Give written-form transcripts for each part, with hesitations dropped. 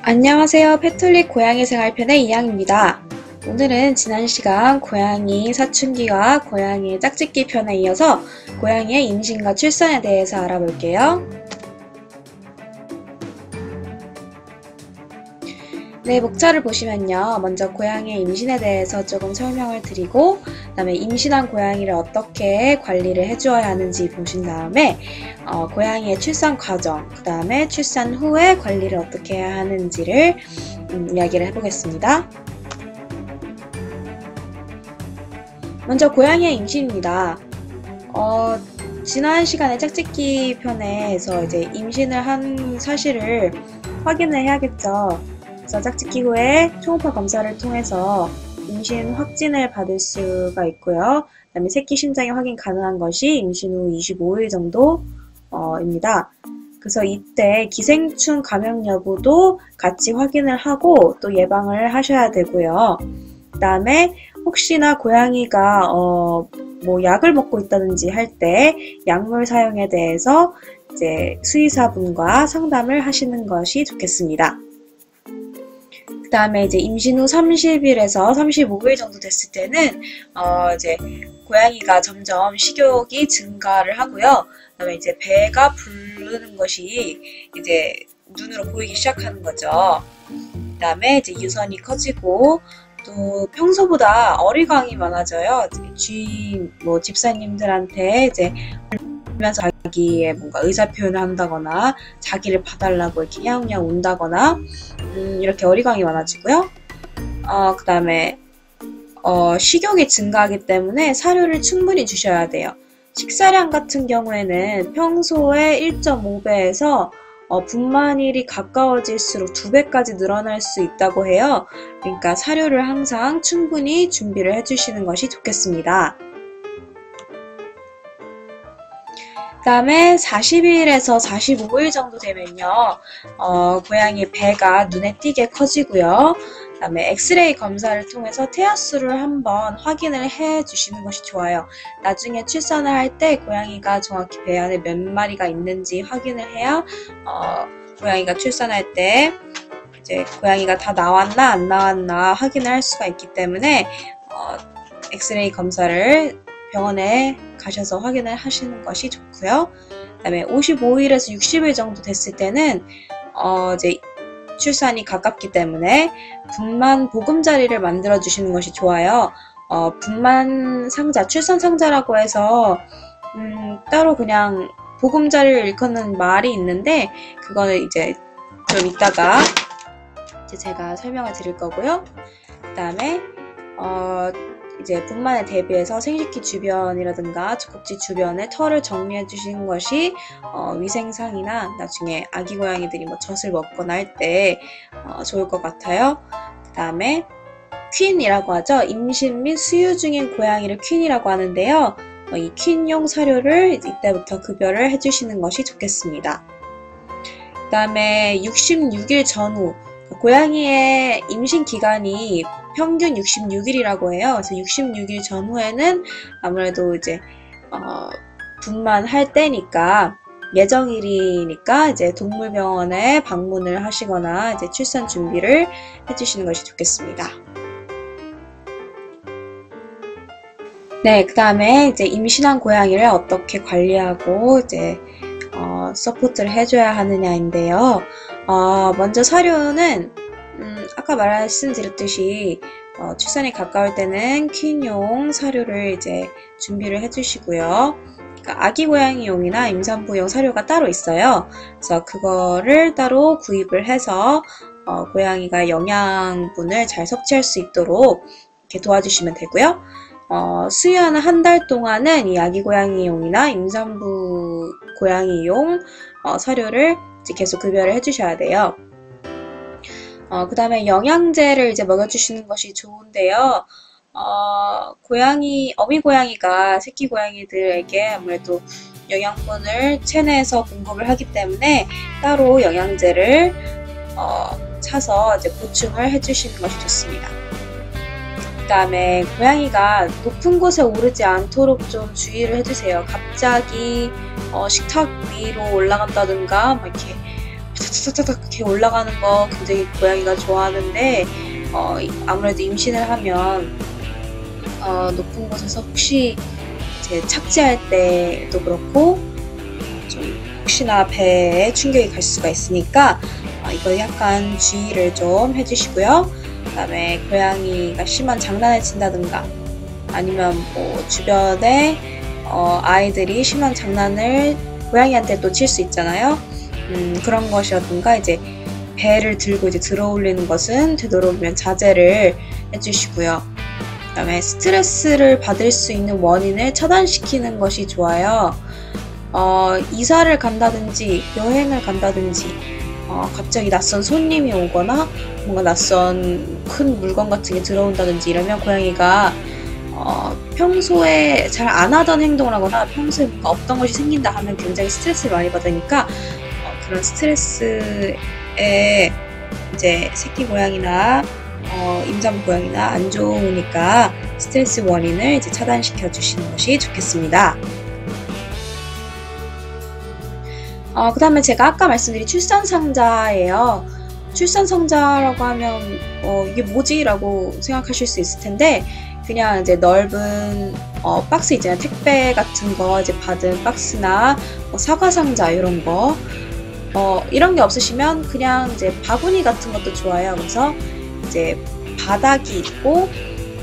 안녕하세요. 패톨릭 고양이 생활편의 이양입니다. 오늘은 지난 시간 고양이 사춘기와 고양이 짝짓기 편에 이어서 고양이의 임신과 출산에 대해서 알아볼게요. 네, 목차를 보시면요. 먼저 고양이의 임신에 대해서 조금 설명을 드리고 그 다음에 임신한 고양이를 어떻게 관리를 해주어야 하는지 보신 다음에 고양이의 출산 과정, 그 다음에 출산 후에 관리를 어떻게 해야 하는지를 이야기를 해보겠습니다. 먼저 고양이의 임신입니다. 지난 시간에 짝짓기 편에서 이제 임신을 한 사실을 확인을 해야겠죠. 그래서 짝짓기 후에 초음파 검사를 통해서 임신 확진을 받을 수가 있고요. 그 다음에 새끼 심장이 확인 가능한 것이 임신 후 25일 정도입니다. 그래서 이때 기생충 감염 여부도 같이 확인을 하고 또 예방을 하셔야 되고요. 그 다음에 혹시나 고양이가 뭐 약을 먹고 있다든지 할 때 약물 사용에 대해서 이제 수의사분과 상담을 하시는 것이 좋겠습니다. 그 다음에 이제 임신 후 30일에서 35일 정도 됐을 때는 이제 고양이가 점점 식욕이 증가를 하고요. 그 다음에 이제 배가 부르는 것이 이제 눈으로 보이기 시작하는 거죠. 그 다음에 이제 유선이 커지고 또 평소보다 어리광이 많아져요. 주인 집사님들한테 이제 울면서 자기의 뭔가 의사 표현을 한다거나 자기를 봐달라고 이렇게 야옹야옹 운다거나 이렇게 어리광이 많아지고요. 그 다음에 식욕이 증가하기 때문에 사료를 충분히 주셔야 돼요. 식사량 같은 경우에는 평소에 1.5배에서 분만일이 가까워질수록 2배까지 늘어날 수 있다고 해요. 그러니까 사료를 항상 충분히 준비를 해주시는 것이 좋겠습니다. 그 다음에 40일에서 45일 정도 되면요, 고양이 배가 눈에 띄게 커지고요. 그 다음에 엑스레이 검사를 통해서 태아수를 한번 확인을 해 주시는 것이 좋아요. 나중에 출산을 할 때 고양이가 정확히 배 안에 몇 마리가 있는지 확인을 해야 고양이가 출산할 때 이제 고양이가 다 나왔나 안 나왔나 확인을 할 수가 있기 때문에 엑스레이 검사를 병원에 가셔서 확인을 하시는 것이 좋고요. 그 다음에 55일에서 60일 정도 됐을 때는 이제 출산이 가깝기 때문에 분만 보금자리를 만들어 주시는 것이 좋아요. 분만 상자, 출산 상자라고 해서 따로 그냥 보금자리를 일컫는 말이 있는데 그거는 이제 좀 이따가 이제 제가 설명을 드릴 거고요. 그 다음에 이제 분만에 대비해서 생식기 주변이라든가 젖꼭지 주변에 털을 정리해 주시는 것이 위생상이나 나중에 아기 고양이들이 뭐 젖을 먹거나 할 때 좋을 것 같아요. 그 다음에 퀸이라고 하죠. 임신 및 수유 중인 고양이를 퀸이라고 하는데요. 이 퀸용 사료를 이때부터 급여를 해주시는 것이 좋겠습니다. 그 다음에 66일 전후 고양이의 임신 기간이 평균 66일이라고 해요. 그래서 66일 전후에는 아무래도 이제 분만할 때니까 예정일이니까 이제 동물병원에 방문을 하시거나 이제 출산 준비를 해주시는 것이 좋겠습니다. 네, 그 다음에 이제 임신한 고양이를 어떻게 관리하고 이제 서포트를 해줘야 하느냐인데요. 먼저 사료는 아까 말씀드렸듯이 출산이 가까울 때는 퀸용 사료를 이제 준비를 해주시고요. 그러니까 아기 고양이용이나 임산부용 사료가 따로 있어요. 그래서 그거를 따로 구입을 해서 고양이가 영양분을 잘 섭취할 수 있도록 이렇게 도와주시면 되고요. 수유하는 한 달 동안은 이 아기 고양이용이나 임산부 고양이용 사료를 이제 계속 급여를 해주셔야 돼요. 그 다음에 영양제를 이제 먹여주시는 것이 좋은데요. 어미 고양이가 새끼 고양이들에게 아무래도 영양분을 체내에서 공급을 하기 때문에 따로 영양제를 차서 이제 보충을 해주시는 것이 좋습니다. 그 다음에 고양이가 높은 곳에 오르지 않도록 좀 주의를 해주세요. 갑자기 식탁 위로 올라간다든가 막 이렇게 탁탁탁탁 이렇게 올라가는 거 굉장히 고양이가 좋아하는데 아무래도 임신을 하면 높은 곳에서 혹시 이제 착지할 때도 그렇고 좀 혹시나 배에 충격이 갈 수가 있으니까 이거 약간 주의를 좀 해주시고요. 그 다음에 고양이가 심한 장난을 친다든가 아니면 뭐 주변에 아이들이 심한 장난을 고양이한테 또 칠 수 있잖아요. 그런 것이라든가 이제 배를 들고 이제 들어올리는 것은 되도록이면 자제를 해주시고요. 그 다음에 스트레스를 받을 수 있는 원인을 차단시키는 것이 좋아요. 이사를 간다든지 여행을 간다든지 갑자기 낯선 손님이 오거나 뭔가 낯선 큰 물건 같은 게 들어온다든지 이러면 고양이가 평소에 잘 안 하던 행동을 하거나 평소에 뭔가 없던 것이 생긴다 하면 굉장히 스트레스를 많이 받으니까 그런 스트레스에 이제 새끼 고양이나 임산부 고양이나 안 좋으니까 스트레스 원인을 이제 차단시켜 주시는 것이 좋겠습니다. 그 다음에 제가 아까 말씀드린 출산상자예요. 출산상자라고 하면 이게 뭐지? 라고 생각하실 수 있을 텐데 그냥 이제 넓은 박스 있잖아요. 택배 같은 거 이제 받은 박스나 사과상자 이런 거 이런 게 없으시면 그냥 이제 바구니 같은 것도 좋아요. 그래서 이제 바닥이 있고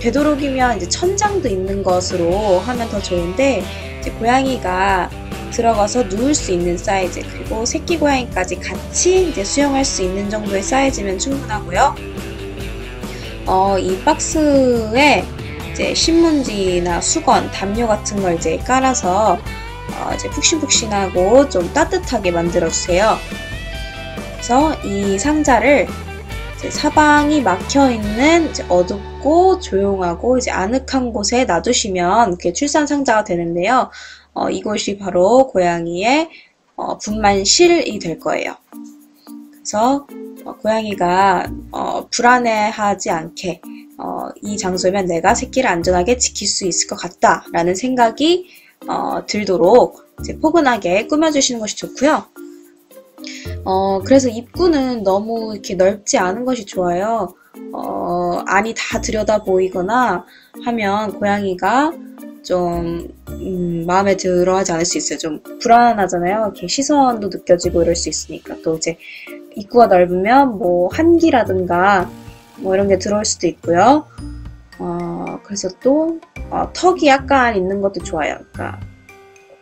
되도록이면 이제 천장도 있는 것으로 하면 더 좋은데 이제 고양이가 들어가서 누울 수 있는 사이즈 그리고 새끼 고양이까지 같이 이제 수영할 수 있는 정도의 사이즈면 충분하고요. 이 박스에 이제 신문지나 수건, 담요 같은 걸 이제 깔아서 이제 푹신푹신하고 좀 따뜻하게 만들어 주세요. 그래서 이 상자를 이제 사방이 막혀 있는 이제 어둡고 조용하고 이제 아늑한 곳에 놔두시면 그게 출산 상자가 되는데요. 이곳이 바로 고양이의 분만실이 될 거예요. 그래서 고양이가 불안해하지 않게 이 장소면 내가 새끼를 안전하게 지킬 수 있을 것 같다 라는 생각이 들도록 이제 포근하게 꾸며주시는 것이 좋고요. 그래서 입구는 너무 이렇게 넓지 않은 것이 좋아요. 안이 다 들여다 보이거나 하면 고양이가 좀 마음에 들어 하지 않을 수 있어요. 좀 불안하잖아요. 이렇게 시선도 느껴지고 이럴 수 있으니까. 또 이제 입구가 넓으면 뭐 한기라든가 뭐 이런 게 들어올 수도 있고요. 그래서 또 턱이 약간 있는 것도 좋아요. 그러니까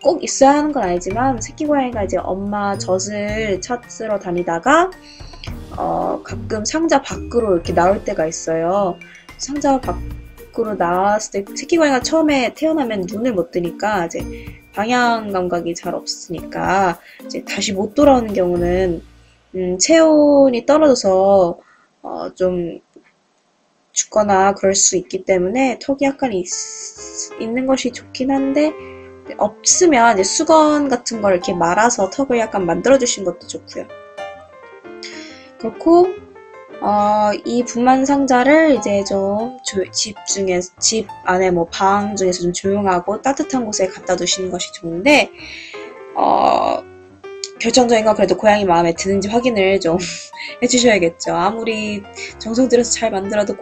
꼭 있어야 하는 건 아니지만 새끼 고양이가 이제 엄마 젖을 찾으러 다니다가 가끔 상자 밖으로 이렇게 나올 때가 있어요. 상자 밖으로 나왔을 때 새끼 고양이가 처음에 태어나면 눈을 못 뜨니까 이제 방향 감각이 잘 없으니까 이제 다시 못 돌아오는 경우는 체온이 떨어져서 좀 죽거나 그럴 수 있기 때문에 턱이 약간 있는 것이 좋긴 한데 없으면 이제 수건 같은 걸 이렇게 말아서 턱을 약간 만들어 주신 것도 좋고요. 그렇고 이 분만 상자를 이제 좀 집 안에 뭐 방 중에서 좀 조용하고 따뜻한 곳에 갖다 두시는 것이 좋은데 결정적인 건 그래도 고양이 마음에 드는지 확인을 좀 해주셔야겠죠. 아무리 정성 들여서 잘 만들어도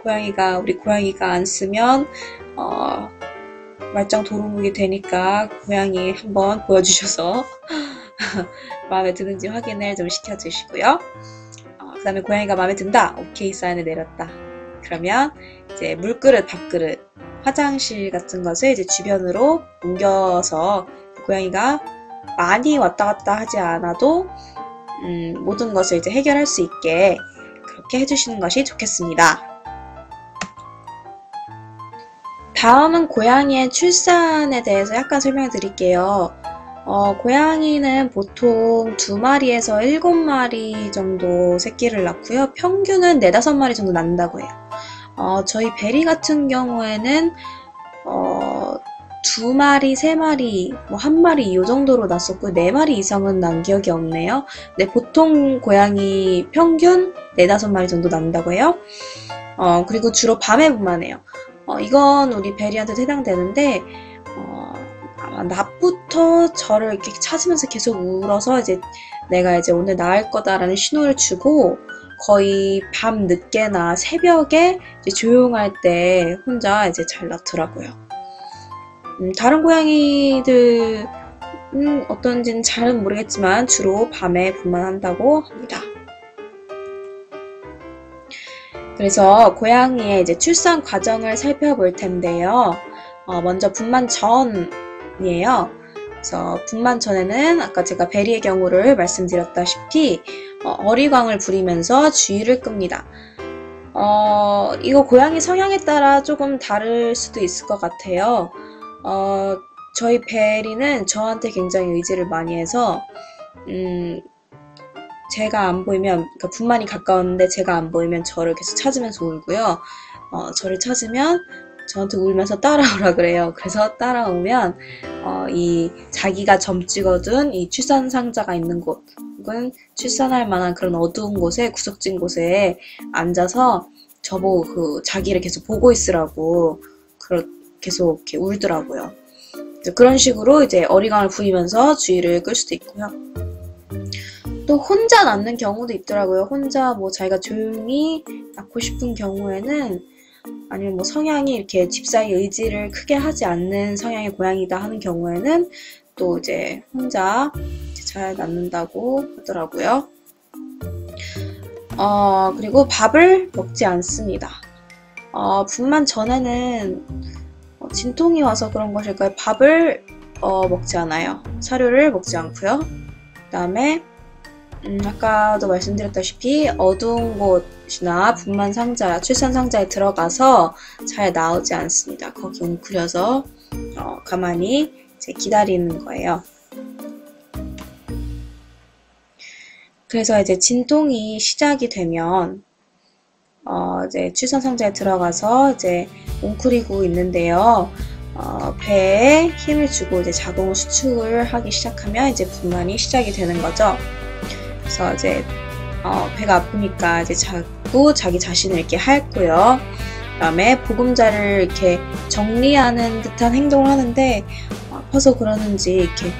우리 고양이가 안 쓰면 말짱 도루묵이 되니까 고양이 한번 보여주셔서 마음에 드는지 확인을 좀 시켜주시고요. 그 다음에 고양이가 마음에 든다. 오케이 사인을 내렸다. 그러면 이제 물그릇, 밥그릇, 화장실 같은 것을 이제 주변으로 옮겨서 고양이가 많이 왔다 갔다 하지 않아도 모든 것을 이제 해결할 수 있게 그렇게 해주시는 것이 좋겠습니다. 다음은 고양이의 출산에 대해서 약간 설명을 드릴게요. 고양이는 보통 2마리에서 7마리 정도 새끼를 낳고요. 평균은 4, 5마리 정도 낳는다고 해요. 저희 베리 같은 경우에는 2마리, 3마리, 뭐 1마리 이 정도로 낳았었고 4마리 이상은 낳은 기억이 없네요. 네, 보통 고양이 평균 4, 5마리 정도 낳는다고 해요. 그리고 주로 밤에 분만해요. 이건 우리 베리한테도 해당되는데 아마 낮부터 저를 이렇게 찾으면서 계속 울어서 이제 내가 이제 오늘 나을 거다라는 신호를 주고 거의 밤 늦게나 새벽에 이제 조용할 때 혼자 이제 잘 낳더라고요. 다른 고양이들은 어떤지는 잘은 모르겠지만 주로 밤에 분만한다고 합니다. 그래서 고양이의 이제 출산 과정을 살펴볼 텐데요. 먼저 분만 전이에요. 그래서 분만 전에는 아까 제가 베리의 경우를 말씀드렸다시피 어리광을 부리면서 주의를 끕니다. 이거 고양이 성향에 따라 조금 다를 수도 있을 것 같아요. 저희 베리는 저한테 굉장히 의지를 많이 해서 제가 안 보이면, 그러니까 분만이 가까웠는데 제가 안 보이면 저를 계속 찾으면서 울고요. 저를 찾으면 저한테 울면서 따라오라 그래요. 그래서 따라오면 이 자기가 점 찍어둔 이 출산 상자가 있는 곳 혹은 출산할 만한 그런 어두운 곳에 구석진 곳에 앉아서 저보고 자기를 계속 보고 있으라고 계속 이렇게 울더라고요. 그런 식으로 이제 어리광을 부리면서 주의를 끌 수도 있고요. 또 혼자 낳는 경우도 있더라고요. 혼자 뭐 자기가 조용히 낳고 싶은 경우에는 아니면 뭐 성향이 이렇게 집사의 의지를 크게 하지 않는 성향의 고양이다 하는 경우에는 또 이제 혼자 잘 낳는다고 하더라고요. 그리고 밥을 먹지 않습니다. 분만 전에는 진통이 와서 그런 것일까요? 밥을 먹지 않아요. 사료를 먹지 않고요. 그 다음에 아까도 말씀드렸다시피 어두운 곳이나 분만 상자, 출산 상자에 들어가서 잘 나오지 않습니다. 거기 웅크려서 가만히 이제 기다리는 거예요. 그래서 이제 진통이 시작이 되면 이제 출산 상자에 들어가서 이제 웅크리고 있는데요. 배에 힘을 주고 이제 자궁 수축을 하기 시작하면 이제 분만이 시작이 되는 거죠. 그래서 이제 배가 아프니까 이제 자꾸 자기 자신을 이렇게 핥고요. 그다음에 보금자를 이렇게 정리하는 듯한 행동을 하는데 아파서 그러는지 이렇게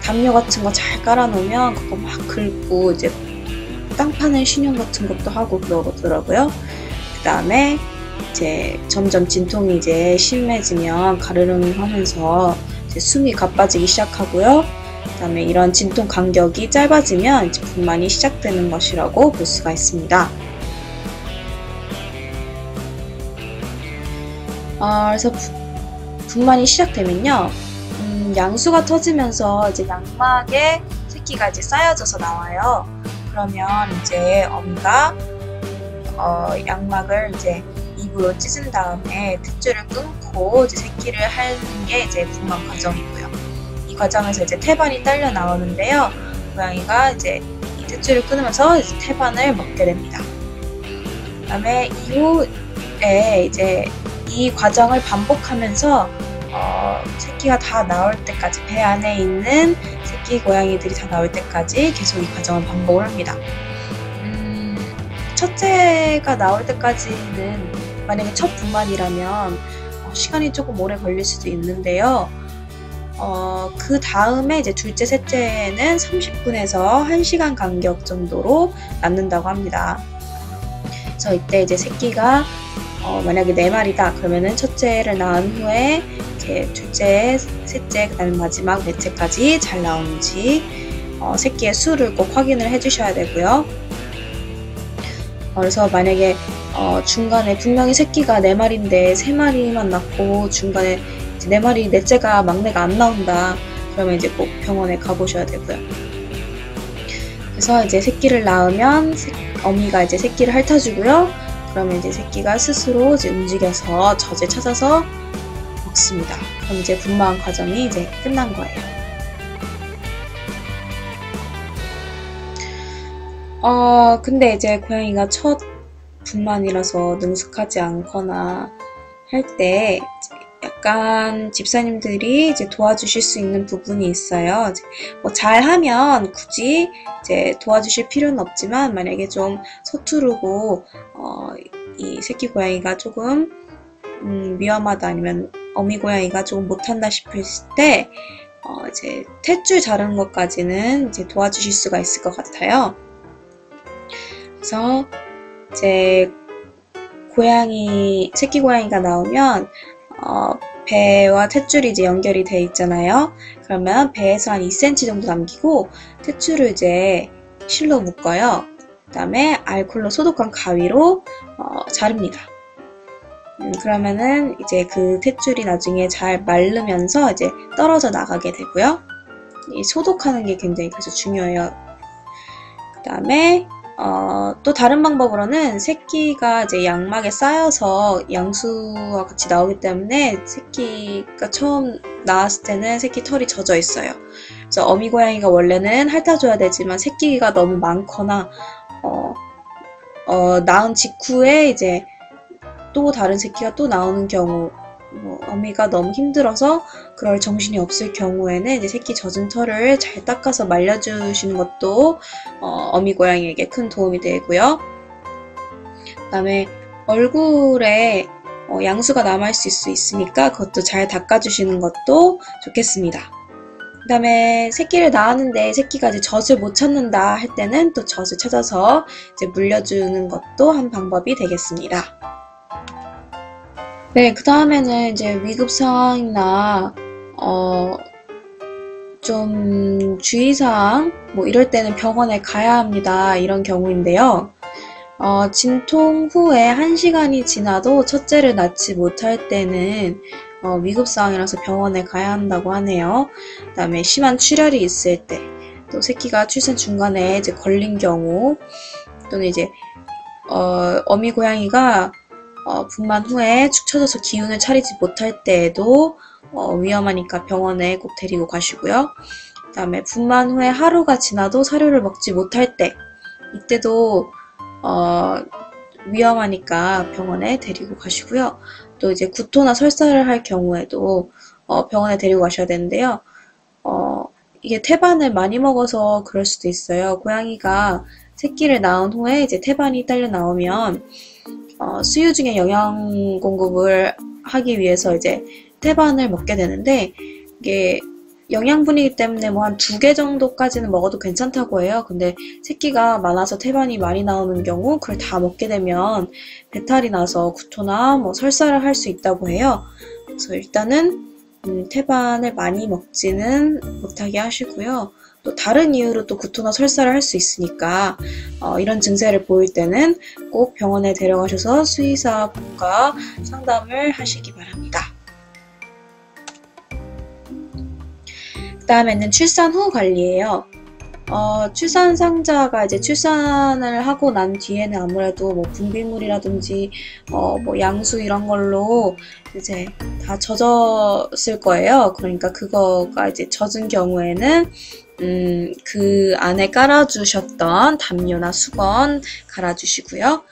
담요 같은 거 잘 깔아놓으면 그거 막 긁고 이제 땅 파는 신용 같은 것도 하고 그러더라고요. 그다음에 이제 점점 진통이 이제 심해지면 가르릉 하면서 이제 숨이 가빠지기 시작하고요. 그다음에 이런 진통 간격이 짧아지면 이제 분만이 시작되는 것이라고 볼 수가 있습니다. 그래서 분만이 시작되면요, 양수가 터지면서 이제 양막에 새끼가 이제 쌓여져서 나와요. 그러면 이제 어미가 양막을 이제 입으로 찢은 다음에 탯줄을 끊고 이제 새끼를 하는 게 이제 분만 과정이고요. 이 과정에서 이제 태반이 딸려 나오는데요. 고양이가 이제 이 탯줄을 끊으면서 이제 태반을 먹게 됩니다. 그다음에 이후에 이제 이 과정을 반복하면서 새끼가 다 나올 때까지, 배 안에 있는 새끼 고양이들이 다 나올 때까지 계속 이 과정을 반복을 합니다. 첫째가 나올 때까지는 만약에 첫 분만이라면 시간이 조금 오래 걸릴 수도 있는데요. 그 다음에 이제 둘째, 셋째는 30분에서 1시간 간격 정도로 낳는다고 합니다. 그래서 이때 이제 새끼가 만약에 4마리다 그러면은 첫째를 낳은 후에 이제 둘째, 셋째, 그 다음에 마지막 넷째까지 잘 나오는지 새끼의 수를 꼭 확인을 해주셔야 되고요. 그래서 만약에 중간에 분명히 새끼가 4마리인데 3마리만 낳고 중간에 이제 4마리 넷째가 막내가 안 나온다 그러면 이제 꼭 병원에 가보셔야 되고요. 그래서 이제 새끼를 낳으면 어미가 이제 새끼를 핥아주고요. 그러면 이제 새끼가 스스로 이제 움직여서 젖을 찾아서 먹습니다. 그럼 이제 분만 과정이 이제 끝난 거예요. 근데 이제 고양이가 첫 분만이라서 능숙하지 않거나 할 때 약간 집사님들이 이제 도와주실 수 있는 부분이 있어요. 이제 뭐 잘하면 굳이 이제 도와주실 필요는 없지만 만약에 좀 서투르고 이 새끼 고양이가 조금 위험하다 아니면 어미 고양이가 조금 못한다 싶을 때 이제 탯줄 자르는 것까지는 이제 도와주실 수가 있을 것 같아요. 그래서 이제 새끼 고양이가 나오면 배와 탯줄이 이제 연결이 돼 있잖아요. 그러면 배에서 한 2cm 정도 남기고 탯줄을 이제 실로 묶어요. 그 다음에 알코올로 소독한 가위로 자릅니다. 그러면은 이제 그 탯줄이 나중에 잘 마르면서 이제 떨어져 나가게 되고요. 이 소독하는 게 굉장히 그래서 중요해요. 그 다음에 또 다른 방법으로는 새끼가 이제 양막에 쌓여서 양수와 같이 나오기 때문에 새끼가 처음 나왔을 때는 새끼 털이 젖어 있어요. 그래서 어미 고양이가 원래는 핥아줘야 되지만 새끼가 너무 많거나 낳은 직후에 이제 또 다른 새끼가 또 나오는 경우, 어미가 너무 힘들어서 그럴 정신이 없을 경우에는 이제 새끼 젖은 털을 잘 닦아서 말려주시는 것도 어미 고양이에게 큰 도움이 되고요. 그 다음에 얼굴에 양수가 남아있을 수 있으니까 그것도 잘 닦아주시는 것도 좋겠습니다. 그 다음에 새끼를 낳았는데 새끼가 이제 젖을 못 찾는다 할 때는 또 젖을 찾아서 이제 물려주는 것도 한 방법이 되겠습니다. 네, 그 다음에는 이제 위급 상황이나, 좀 주의사항, 뭐 이럴 때는 병원에 가야 합니다. 이런 경우인데요. 진통 후에 1시간이 지나도 첫째를 낳지 못할 때는, 위급 상황이라서 병원에 가야 한다고 하네요. 그 다음에 심한 출혈이 있을 때, 또 새끼가 출산 중간에 이제 걸린 경우, 또는 이제, 어미 고양이가 분만 후에 축 처져서 기운을 차리지 못할 때에도 위험하니까 병원에 꼭 데리고 가시고요. 그 다음에 분만 후에 하루가 지나도 사료를 먹지 못할 때, 이때도 위험하니까 병원에 데리고 가시고요. 또 이제 구토나 설사를 할 경우에도 병원에 데리고 가셔야 되는데요. 이게 태반을 많이 먹어서 그럴 수도 있어요. 고양이가 새끼를 낳은 후에 이제 태반이 딸려 나오면 수유 중에 영양 공급을 하기 위해서 이제 태반을 먹게 되는데, 이게 영양분이기 때문에 뭐 한 2개 정도까지는 먹어도 괜찮다고 해요. 근데 새끼가 많아서 태반이 많이 나오는 경우 그걸 다 먹게 되면 배탈이 나서 구토나 뭐 설사를 할 수 있다고 해요. 그래서 일단은 태반을 많이 먹지는 못하게 하시고요. 또 다른 이유로 또 구토나 설사를 할 수 있으니까 이런 증세를 보일 때는 꼭 병원에 데려가셔서 수의사분과 상담을 하시기 바랍니다. 그 다음에는 출산 후 관리예요. 출산 상자가 이제 출산을 하고 난 뒤에는 아무래도 뭐 분비물이라든지 뭐 양수 이런 걸로 이제 다 젖었을 거예요. 그러니까 그거가 이제 젖은 경우에는 그 안에 깔아주셨던 담요나 수건 갈아주시고요.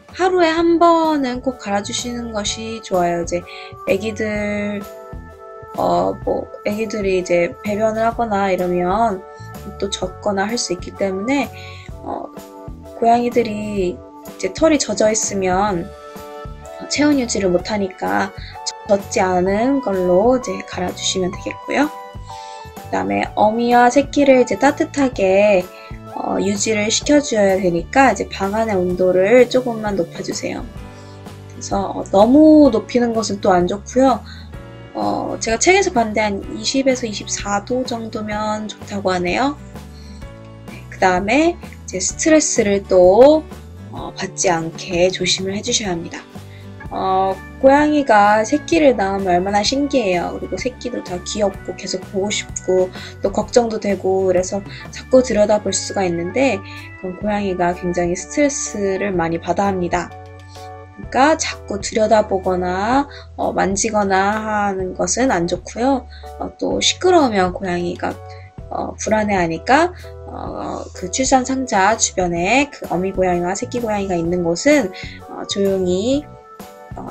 하루에 한 번은 꼭 갈아주시는 것이 좋아요. 이제 애기들이 이제 배변을 하거나 이러면 또 젖거나 할 수 있기 때문에, 고양이들이 이제 털이 젖어 있으면 체온 유지를 못하니까 젖지 않은 걸로 이제 갈아주시면 되겠고요. 그 다음에 어미와 새끼를 이제 따뜻하게 유지를 시켜줘야 되니까 이제 방 안의 온도를 조금만 높여주세요. 그래서 너무 높이는 것은 또 안 좋고요. 제가 책에서 봤는데 한 20에서 24도 정도면 좋다고 하네요. 네, 그 다음에 이제 스트레스를 또 받지 않게 조심을 해주셔야 합니다. 고양이가 새끼를 낳으면 얼마나 신기해요. 그리고 새끼도 다 귀엽고 계속 보고 싶고 또 걱정도 되고 그래서 자꾸 들여다볼 수가 있는데, 그럼 고양이가 굉장히 스트레스를 많이 받아 합니다. 그러니까 자꾸 들여다보거나 만지거나 하는 것은 안 좋고요. 또 시끄러우면 고양이가 불안해하니까 그 출산 상자 주변에 그 어미 고양이와 새끼 고양이가 있는 곳은 조용히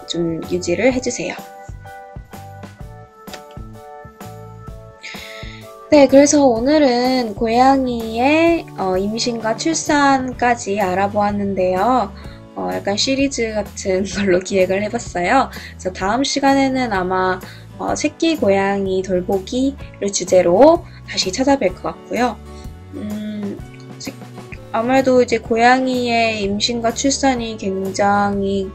좀 유지를 해주세요. 네, 그래서 오늘은 고양이의 임신과 출산까지 알아보았는데요. 약간 시리즈 같은 걸로 기획을 해봤어요. 그래서 다음 시간에는 아마 새끼 고양이 돌보기를 주제로 다시 찾아뵐 것 같고요. 아무래도 이제 고양이의 임신과 출산이 굉장히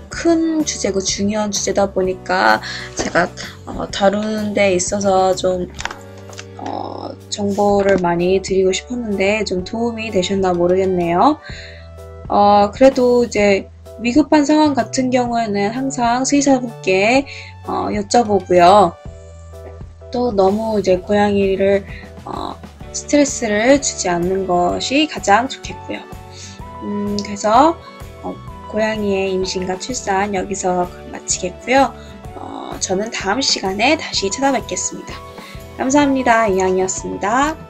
큰 주제고 중요한 주제다 보니까 제가 다루는 데 있어서 좀 정보를 많이 드리고 싶었는데 좀 도움이 되셨나 모르겠네요. 그래도 이제 위급한 상황 같은 경우에는 항상 수의사분께 여쭤보고요. 또 너무 이제 고양이를 스트레스를 주지 않는 것이 가장 좋겠고요. 그래서 고양이의 임신과 출산 여기서 마치겠고요. 저는 다음 시간에 다시 찾아뵙겠습니다. 감사합니다. 이양이었습니다.